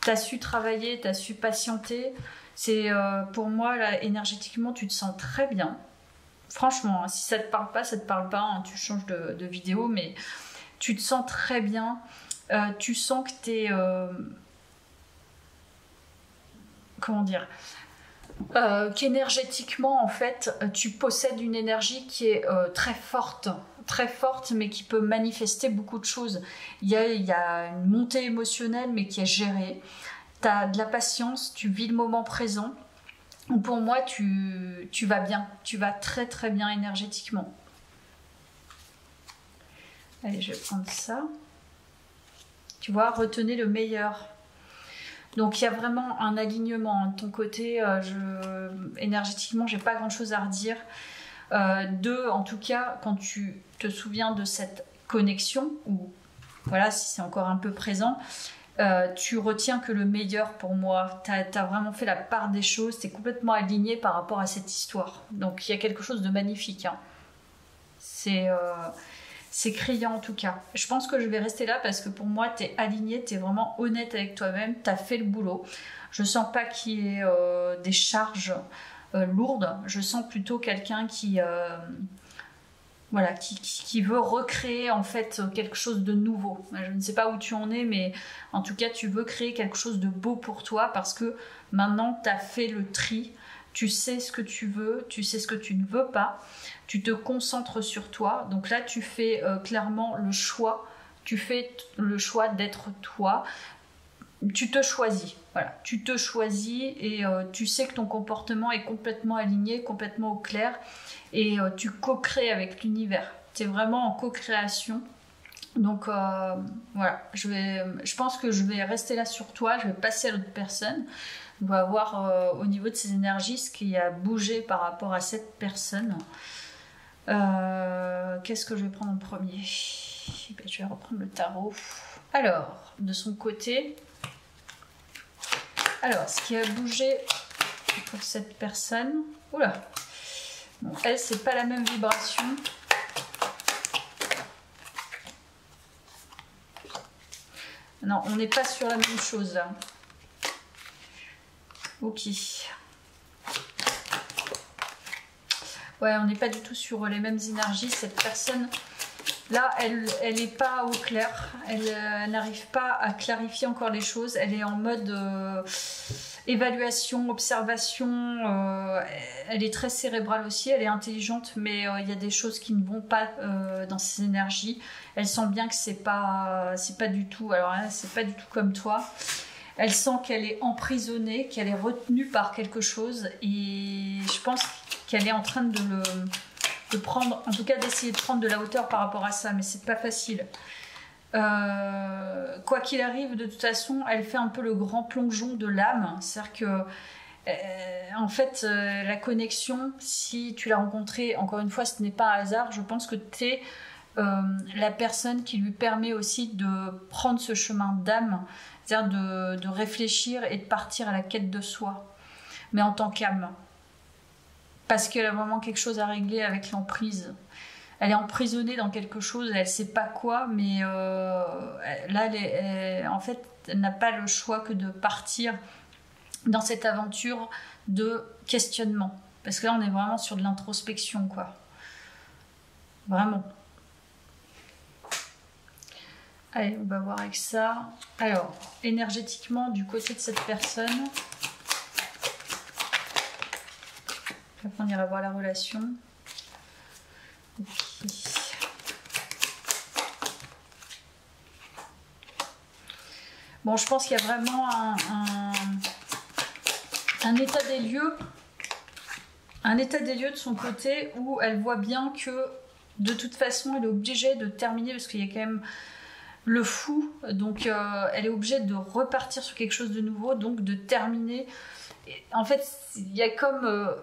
T'as su travailler, t'as su patienter. C'est pour moi là, énergétiquement, tu te sens très bien. Franchement, hein, si ça te parle pas, ça te parle pas. Hein, tu changes de vidéo, mais tu te sens très bien. Tu sens que t'es... comment dire, qu'énergétiquement en fait tu possèdes une énergie qui est très forte, mais qui peut manifester beaucoup de choses. Il y a une montée émotionnelle mais qui est gérée. Tu as de la patience, tu vis le moment présent. Pour moi tu vas bien, tu vas très très bien énergétiquement. Allez, je vais prendre ça. Tu vois, retenez le meilleur. Donc il y a vraiment un alignement de ton côté. Énergétiquement, j'ai pas grand chose à redire. En tout cas, quand tu te souviens de cette connexion, ou voilà, si c'est encore un peu présent, tu retiens que le meilleur pour moi. Tu as vraiment fait la part des choses, tu es complètement aligné par rapport à cette histoire. Donc il y a quelque chose de magnifique. Hein. C'est criant en tout cas. Je pense que je vais rester là parce que pour moi, tu es aligné, tu es vraiment honnête avec toi-même, tu as fait le boulot. Je sens pas qu'il y ait des charges lourdes. Je sens plutôt quelqu'un qui veut recréer en fait quelque chose de nouveau. Je ne sais pas où tu en es, mais en tout cas, tu veux créer quelque chose de beau pour toi parce que maintenant, tu as fait le tri. Tu sais ce que tu veux, tu sais ce que tu ne veux pas. Tu te concentres sur toi. Donc là, tu fais clairement le choix. Tu fais le choix d'être toi. Tu te choisis. Voilà. Tu te choisis et tu sais que ton comportement est complètement aligné, complètement au clair. Et tu co-crées avec l'univers. Tu es vraiment en co-création. Donc voilà, je pense que je vais rester là sur toi. Je vais passer à l'autre personne. On va voir au niveau de ses énergies ce qui a bougé par rapport à cette personne. Qu'est-ce que je vais prendre en premier? Je vais reprendre le tarot. Alors, de son côté, ce qui a bougé pour cette personne. Oula! Bon, elle, c'est pas la même vibration. Non, on n'est pas sur la même chose là. Ok. Ouais, on n'est pas du tout sur les mêmes énergies. Cette personne, là, elle n'est pas au clair. Elle n'arrive pas à clarifier encore les choses. Elle est en mode évaluation, observation. Elle est très cérébrale aussi. Elle est intelligente, mais il y a des choses qui ne vont pas dans ses énergies. Elle sent bien que c'est pas du tout. Alors là, c'est pas du tout comme toi. Elle sent qu'elle est emprisonnée, qu'elle est retenue par quelque chose, et je pense qu'elle est en train de prendre, en tout cas d'essayer de prendre de la hauteur par rapport à ça, mais c'est pas facile. Quoi qu'il arrive, de toute façon, elle fait un peu le grand plongeon de l'âme, c'est-à-dire que en fait, la connexion, si tu l'as rencontrée, encore une fois, ce n'est pas un hasard, je pense que tu es la personne qui lui permet aussi de prendre ce chemin d'âme, c'est-à-dire de réfléchir et de partir à la quête de soi, mais en tant qu'âme. Parce qu'elle a vraiment quelque chose à régler avec l'emprise. Elle est emprisonnée dans quelque chose, elle ne sait pas quoi, mais là, en fait, elle n'a pas le choix que de partir dans cette aventure de questionnement. Parce que là, on est vraiment sur de l'introspection, quoi. Vraiment. Allez, on va voir avec ça. Alors, énergétiquement, du côté de cette personne, après on ira voir la relation. Okay. Bon, je pense qu'il y a vraiment un état des lieux. Un état des lieux de son côté où elle voit bien que de toute façon, elle est obligée de terminer parce qu'il y a quand même le fou, donc elle est obligée de repartir sur quelque chose de nouveau, donc de terminer. Et en fait, il y a comme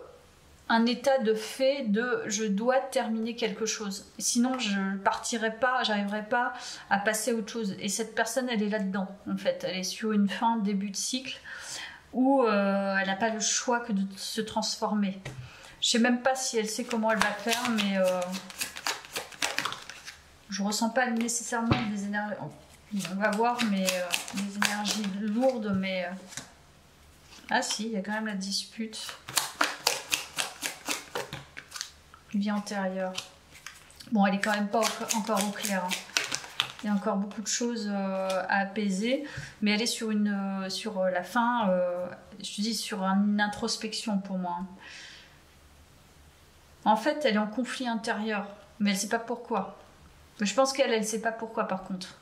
un état de fait de je dois terminer quelque chose. Sinon, je ne partirai pas, j'arriverai pas à passer à autre chose. Et cette personne, elle est là-dedans, en fait. Elle est sur une fin, début de cycle, où elle n'a pas le choix que de se transformer. Je sais même pas si elle sait comment elle va faire, mais je ressens pas nécessairement des énergies. On va voir, mais des énergies lourdes, mais ah si, il y a quand même la dispute. Vie antérieure. Bon, elle est quand même pas encore au clair. Hein. Il y a encore beaucoup de choses à apaiser, mais elle est sur la fin. Je dis sur une introspection pour moi. En fait, elle est en conflit intérieur, mais elle ne sait pas pourquoi. Je pense qu'elle ne sait pas pourquoi, par contre.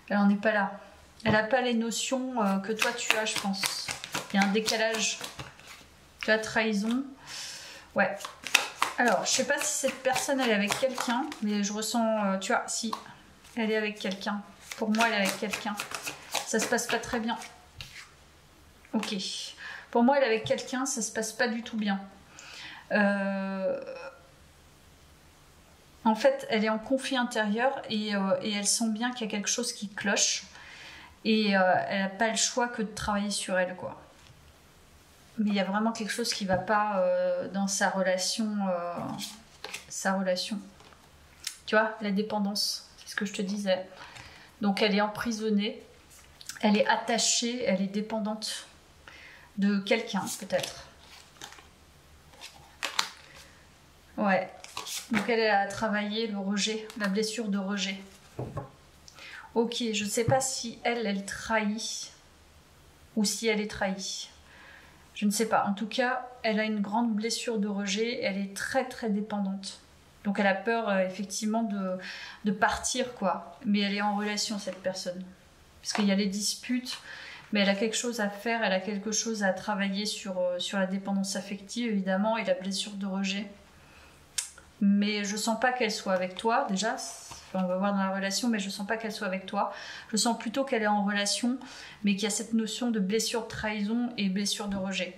Elle n'en est pas là. Elle n'a pas les notions que toi tu as, je pense. Il y a un décalage. Tu as trahison. Ouais. Alors, je sais pas si cette personne, elle est avec quelqu'un, mais je ressens, tu vois, si, elle est avec quelqu'un. Pour moi, elle est avec quelqu'un. Ça se passe pas très bien. Ok. Pour moi, elle est avec quelqu'un, ça se passe pas du tout bien. En fait, elle est en conflit intérieur et elle sent bien qu'il y a quelque chose qui cloche. Et elle n'a pas le choix que de travailler sur elle, quoi. Mais il y a vraiment quelque chose qui va pas dans sa relation. Tu vois, la dépendance, c'est ce que je te disais. Donc elle est emprisonnée, elle est attachée, elle est dépendante de quelqu'un, peut-être. Ouais. Donc elle a travaillé le rejet, la blessure de rejet. Ok, je ne sais pas si elle trahit ou si elle est trahie. Je ne sais pas. En tout cas, elle a une grande blessure de rejet. Elle est très très dépendante. Donc elle a peur effectivement de partir, quoi. Mais elle est en relation, cette personne. Parce qu'il y a les disputes, mais elle a quelque chose à faire. Elle a quelque chose à travailler sur la dépendance affective, évidemment, et la blessure de rejet. Mais je sens pas qu'elle soit avec toi, déjà. On va voir dans la relation, mais je sens pas qu'elle soit avec toi. Je sens plutôt qu'elle est en relation, mais qu'il y a cette notion de blessure de trahison et blessure de rejet.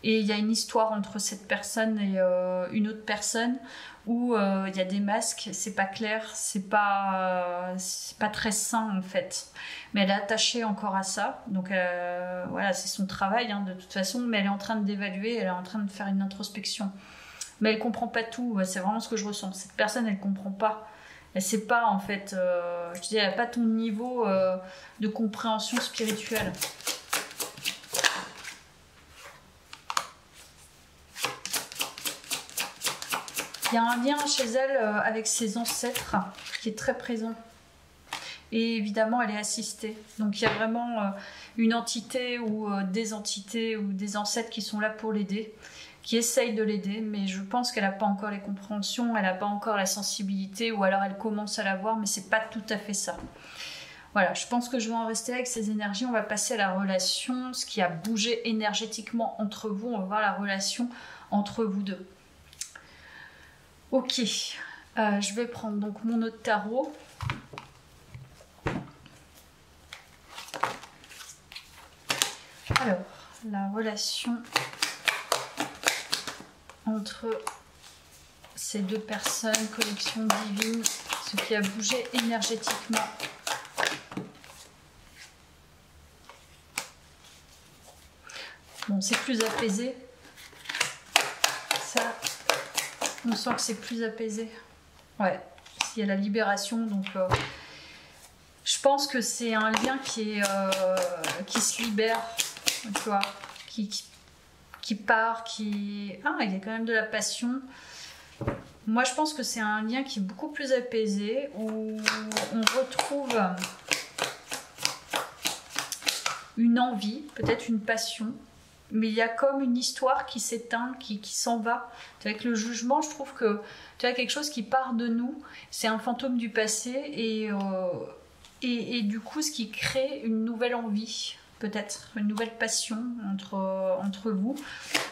Et il y a une histoire entre cette personne et une autre personne où il y a des masques, c'est pas clair, c'est pas très sain en fait. Mais elle est attachée encore à ça, donc voilà, c'est son travail hein, de toute façon, mais elle est en train d'évaluer, elle est en train de faire une introspection. Mais elle comprend pas tout, c'est vraiment ce que je ressens. Cette personne, elle comprend pas. Elle sait pas en fait, je te dis, elle a pas ton niveau de compréhension spirituelle. Il y a un lien chez elle avec ses ancêtres qui est très présent. Et évidemment, elle est assistée. Donc il y a vraiment une entité ou des entités ou des ancêtres qui sont là pour l'aider, qui essayent de l'aider, mais je pense qu'elle n'a pas encore les compréhensions, elle n'a pas encore la sensibilité, ou alors elle commence à l'avoir, mais c'est pas tout à fait ça. Voilà, je pense que je vais en rester avec ces énergies. On va passer à la relation, ce qui a bougé énergétiquement entre vous. On va voir la relation entre vous deux. Ok, je vais prendre donc mon autre tarot. Alors, la relation entre ces deux personnes, connexion divine, ce qui a bougé énergétiquement. Bon, c'est plus apaisé. Ça, on sent que c'est plus apaisé. Ouais, il y a la libération, donc je pense que c'est un lien qui se libère, tu vois, qui part, qui... Ah, il y a quand même de la passion. Moi, je pense que c'est un lien qui est beaucoup plus apaisé, où on retrouve une envie, peut-être une passion, mais il y a comme une histoire qui s'éteint, qui s'en va. Avec le jugement, je trouve que tu as quelque chose qui part de nous, c'est un fantôme du passé, et du coup, ce qui crée une nouvelle envie, peut-être une nouvelle passion entre vous.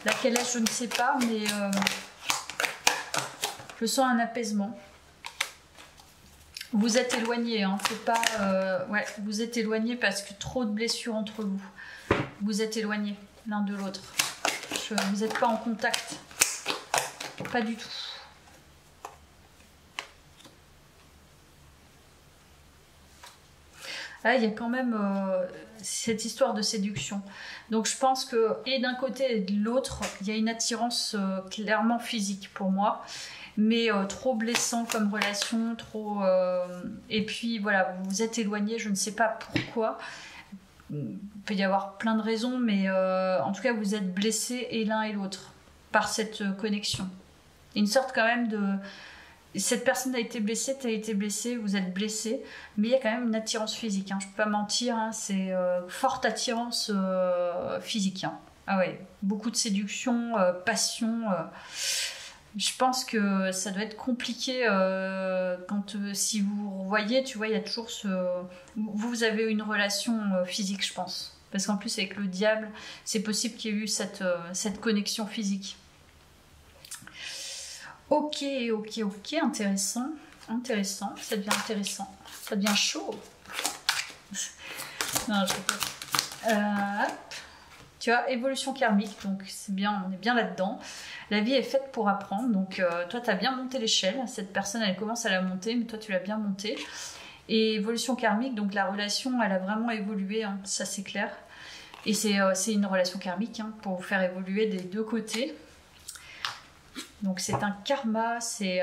Laquelle est, je ne sais pas, mais je sens un apaisement. Vous êtes éloignés, hein, c'est pas... ouais, vous êtes éloignés parce que trop de blessures entre vous. Vous êtes éloignés l'un de l'autre. Vous n'êtes pas en contact. Pas du tout. Là, il y a quand même cette histoire de séduction. Donc je pense que, et d'un côté et de l'autre, il y a une attirance clairement physique pour moi. Mais trop blessant comme relation, trop... Et puis voilà, vous vous êtes éloignés, je ne sais pas pourquoi. Il peut y avoir plein de raisons, mais en tout cas, vous êtes blessés et l'un et l'autre par cette connexion. Une sorte quand même de... Cette personne a été blessée, tu as été blessé, vous êtes blessés, mais il y a quand même une attirance physique, hein. Je ne peux pas mentir, hein, c'est forte attirance physique. Hein. Ah ouais, beaucoup de séduction, passion... Je pense que ça doit être compliqué quand si vous voyez, tu vois, il y a toujours ce... Vous avez une relation physique, je pense. Parce qu'en plus, avec le diable, c'est possible qu'il y ait eu cette connexion physique. Ok, intéressant. Intéressant, ça devient intéressant. Ça devient chaud. Non, je sais pas. Hop. Tu vois, évolution karmique, donc c'est bien, on est bien là-dedans. La vie est faite pour apprendre, donc toi, tu as bien monté l'échelle. Cette personne, elle commence à la monter, mais toi, tu l'as bien montée. Et évolution karmique, donc la relation, elle a vraiment évolué, hein, ça c'est clair. Et c'est une relation karmique hein, pour vous faire évoluer des deux côtés. Donc c'est un karma, c'est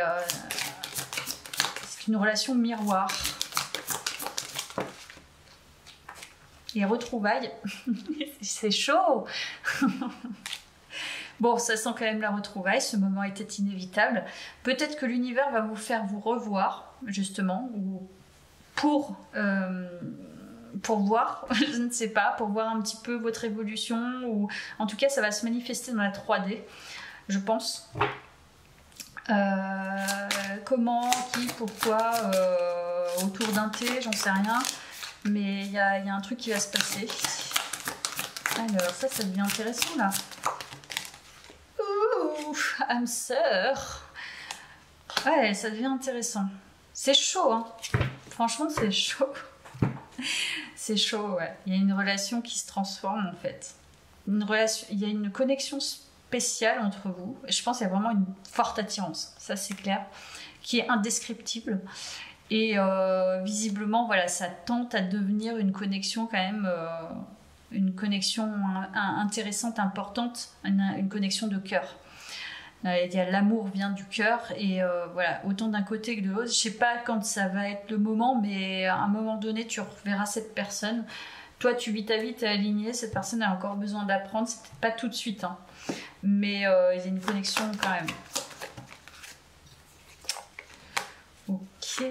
une relation miroir. Et retrouvailles, c'est chaud. Bon, ça sent quand même la retrouvaille, ce moment était inévitable. Peut-être que l'univers va vous faire vous revoir, justement, ou pour voir, je ne sais pas, pour voir un petit peu votre évolution, ou en tout cas ça va se manifester dans la 3D, je pense. Comment, qui, pourquoi, autour d'un thé, j'en sais rien, mais il y a un truc qui va se passer. Alors ça devient intéressant là. Ouh, âme sœur. Ouais, ça devient intéressant. C'est chaud, hein. Franchement, c'est chaud. C'est chaud, ouais. Il y a une relation qui se transforme, en fait. Il y a une connexion spéciale entre vous. Je pense qu'il y a vraiment une forte attirance. Ça, c'est clair. Qui est indescriptible. Et visiblement, voilà, ça tente à devenir une connexion quand même... une connexion intéressante, importante. Une connexion de cœur. Il y a l'amour vient du cœur et voilà, autant d'un côté que de l'autre. Je sais pas quand ça va être le moment, mais à un moment donné, tu reverras cette personne. Toi, tu vis ta vie, t'es aligné. Cette personne a encore besoin d'apprendre. C'est peut-être pas tout de suite, hein. Mais il y a une connexion quand même. Ok.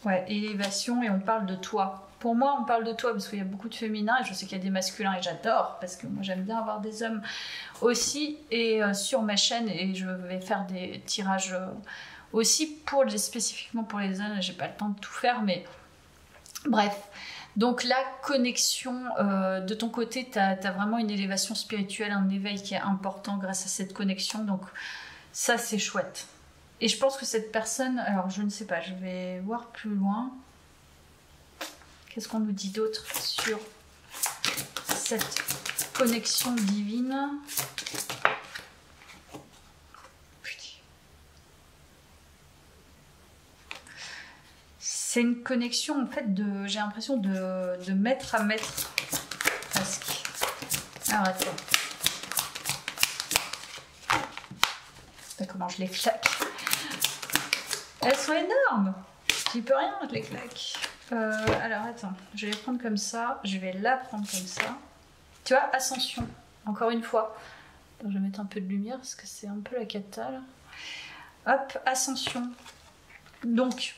Ouais, élévation et on parle de toi. Pour moi, on parle de toi parce qu'il y a beaucoup de féminins et je sais qu'il y a des masculins et j'adore parce que moi j'aime bien avoir des hommes aussi et sur ma chaîne et je vais faire des tirages aussi spécifiquement pour les hommes. J'ai pas le temps de tout faire, mais bref. Donc la connexion de ton côté, t'as vraiment une élévation spirituelle, un éveil qui est important grâce à cette connexion. Donc ça c'est chouette. Et je pense que cette personne, alors je ne sais pas, je vais voir plus loin. Qu'est-ce qu'on nous dit d'autre sur cette connexion divine? C'est une connexion en fait j'ai l'impression de maître à maître presque. Alors attends. Je sais pas comment je les claque. Elles sont énormes. J'y peux rien, je les claque. Alors attends, je vais les prendre comme ça, je vais la prendre comme ça. Tu vois, ascension, encore une fois. Alors, je vais mettre un peu de lumière parce que c'est un peu la cata là. Hop, ascension. Donc,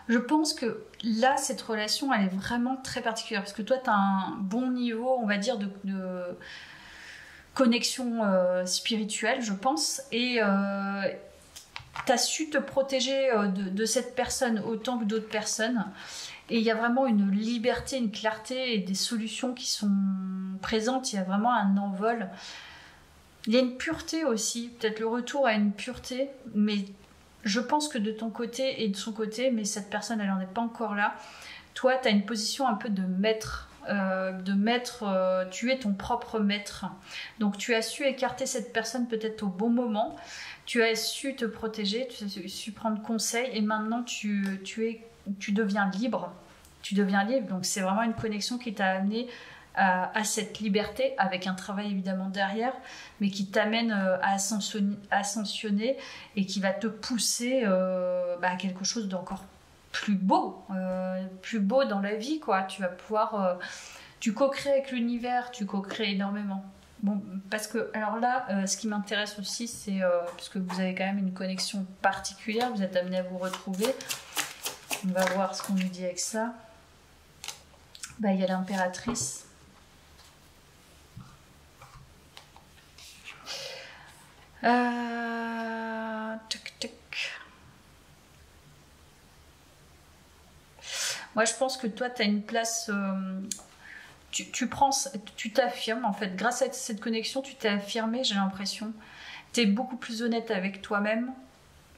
je pense que là, cette relation, elle est vraiment très particulière parce que toi, tu as un bon niveau, on va dire, de connexion spirituelle, je pense, et tu as su te protéger de cette personne autant que d'autres personnes. Et il y a vraiment une liberté, une clarté et des solutions qui sont présentes. Il y a vraiment un envol. Il y a une pureté aussi, peut-être le retour à une pureté. Mais je pense que de ton côté et de son côté, mais cette personne, elle n'en est pas encore là. Toi, tu as une position un peu de maître. Tu es ton propre maître. Donc tu as su écarter cette personne peut-être au bon moment. Tu as su te protéger, tu as su prendre conseil et maintenant tu deviens libre. Tu deviens libre, donc c'est vraiment une connexion qui t'a amené à cette liberté, avec un travail évidemment derrière, mais qui t'amène à ascensionner et qui va te pousser à quelque chose d'encore plus beau dans la vie, quoi. Tu vas pouvoir... tu co-crées avec l'univers, tu co-crées énormément. Bon, parce que, alors là, ce qui m'intéresse aussi, c'est, parce que vous avez quand même une connexion particulière, vous êtes amenés à vous retrouver. On va voir ce qu'on nous dit avec ça. Bah, il y a l'impératrice. Tac, tac. Moi, je pense que toi, tu as une place... tu t'affirmes en fait, grâce à cette connexion, tu t'es affirmé, j'ai l'impression. Tu es beaucoup plus honnête avec toi-même,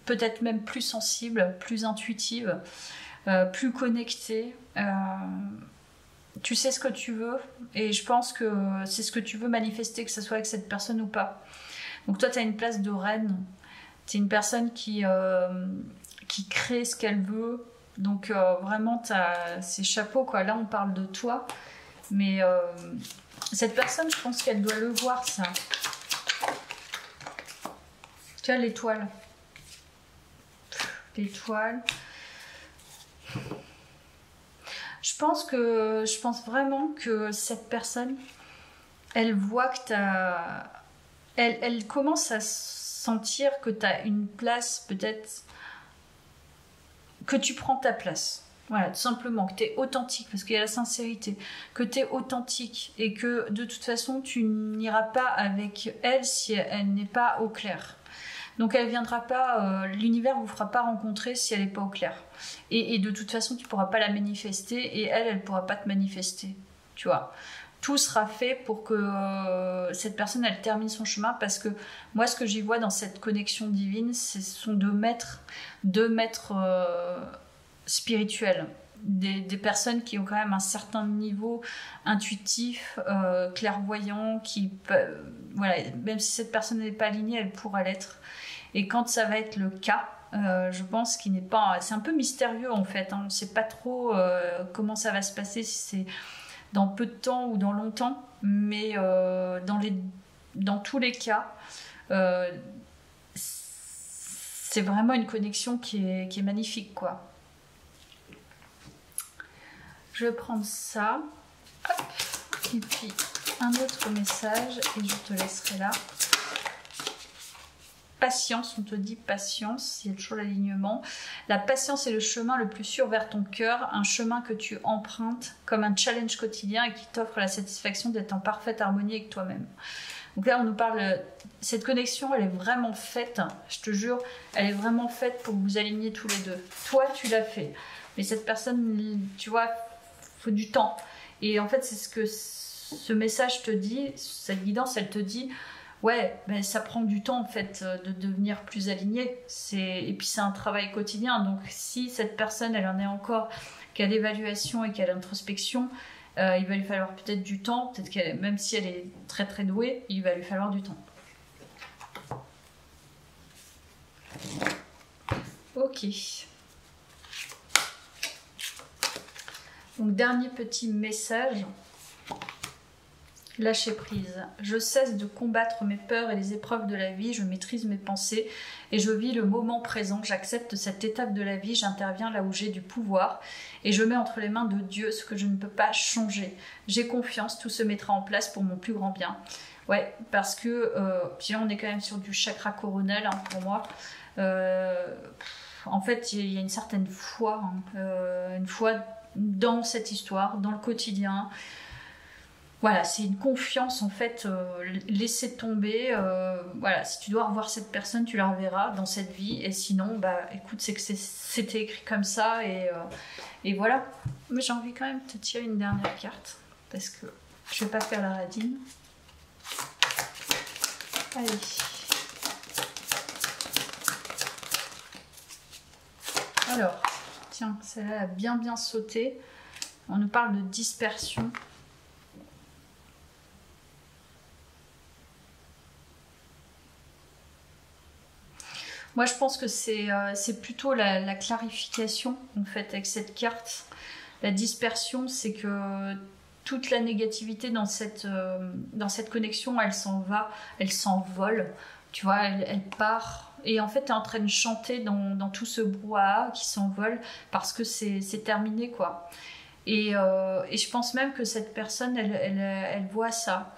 peut-être même plus sensible, plus intuitive, plus connectée. tu sais ce que tu veux et je pense que c'est ce que tu veux manifester, que ce soit avec cette personne ou pas. Donc toi, tu as une place de reine. Tu es une personne qui crée ce qu'elle veut. Donc vraiment, c'est chapeau, quoi. Là, on parle de toi. Mais cette personne, je pense qu'elle doit le voir, ça. Tu as l'étoile. L'étoile. Je pense vraiment que cette personne, elle voit que elle commence à sentir que tu as une place, peut-être que tu prends ta place. Voilà, tout simplement, que tu es authentique, parce qu'il y a la sincérité, que tu es authentique et que de toute façon, tu n'iras pas avec elle si elle n'est pas au clair. Donc elle viendra pas, l'univers vous fera pas rencontrer si elle n'est pas au clair. Et de toute façon, tu pourras pas la manifester et elle pourra pas te manifester. Tu vois. Tout sera fait pour que cette personne, elle termine son chemin, parce que moi, ce que j'y vois dans cette connexion divine, ce sont deux maîtres spirituels. Des personnes qui ont quand même un certain niveau intuitif, clairvoyant, voilà, même si cette personne n'est pas alignée, elle pourra l'être. Et quand ça va être le cas, je pense qu'il n'est pas... C'est un peu mystérieux en fait, hein. On ne sait pas trop comment ça va se passer, si c'est dans peu de temps ou dans longtemps, mais dans tous les cas, c'est vraiment une connexion qui est magnifique, quoi. Je vais prendre ça, hop, et puis un autre message, et je te laisserai là. Patience, on te dit patience, il y a toujours l'alignement. La patience est le chemin le plus sûr vers ton cœur, un chemin que tu empruntes comme un challenge quotidien et qui t'offre la satisfaction d'être en parfaite harmonie avec toi-même. Donc là, on nous parle, cette connexion, elle est vraiment faite, je te jure, elle est vraiment faite pour vous aligner tous les deux. Toi, tu l'as fait, mais cette personne, tu vois, faut du temps. Et en fait, c'est ce que ce message te dit, cette guidance, elle te dit... Ouais, ben ça prend du temps en fait de devenir plus aligné. Et puis c'est un travail quotidien. Donc si cette personne, elle en est encore qu'à l'évaluation et qu'à l'introspection, il va lui falloir peut-être du temps. Peut-être qu'elle, même si elle est très très douée, il va lui falloir du temps. Ok. Donc dernier petit message. Lâcher prise. Je cesse de combattre mes peurs et les épreuves de la vie, je maîtrise mes pensées et je vis le moment présent. J'accepte cette étape de la vie, j'interviens là où j'ai du pouvoir et je mets entre les mains de Dieu ce que je ne peux pas changer. J'ai confiance, tout se mettra en place pour mon plus grand bien. Ouais, parce que puis là on est quand même sur du chakra coronel, hein, pour moi. En fait, il y a une certaine foi, une foi dans cette histoire, dans le quotidien. Voilà, c'est une confiance en fait, laisser tomber. Voilà, si tu dois revoir cette personne, tu la reverras dans cette vie. Et sinon, bah écoute, c'est que c'était écrit comme ça et voilà. Mais j'ai envie quand même de te tirer une dernière carte parce que je vais pas faire la radine. Allez. Alors, tiens, celle-là a bien sauté. On nous parle de dispersion. Moi, je pense que c'est plutôt la clarification, en fait, avec cette carte. La dispersion, c'est que toute la négativité dans cette connexion, elle s'en va, elle s'envole, tu vois, elle part. Et en fait, tu es en train de chanter dans tout ce brouhaha qui s'envole parce que c'est terminé, quoi. Et je pense même que cette personne, elle voit ça,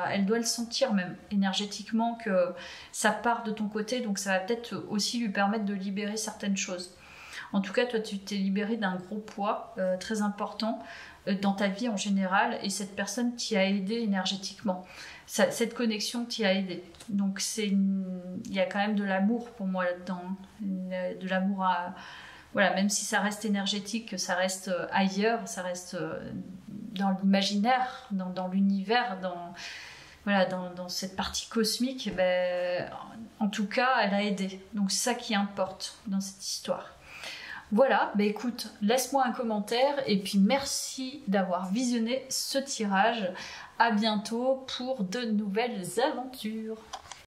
elle doit le sentir même énergétiquement que ça part de ton côté, donc ça va peut-être aussi lui permettre de libérer certaines choses. En tout cas, toi, tu t'es libéré d'un gros poids très important dans ta vie en général, et cette personne t'y a aidé énergétiquement. Cette connexion t'y a aidé. Donc il y a quand même de l'amour pour moi là-dedans, de l'amour à... Voilà, même si ça reste énergétique, ça reste ailleurs, ça reste dans l'imaginaire, dans l'univers, dans cette partie cosmique, ben, en tout cas, elle a aidé. Donc c'est ça qui importe dans cette histoire. Voilà, bah écoute, laisse-moi un commentaire et puis merci d'avoir visionné ce tirage. À bientôt pour de nouvelles aventures.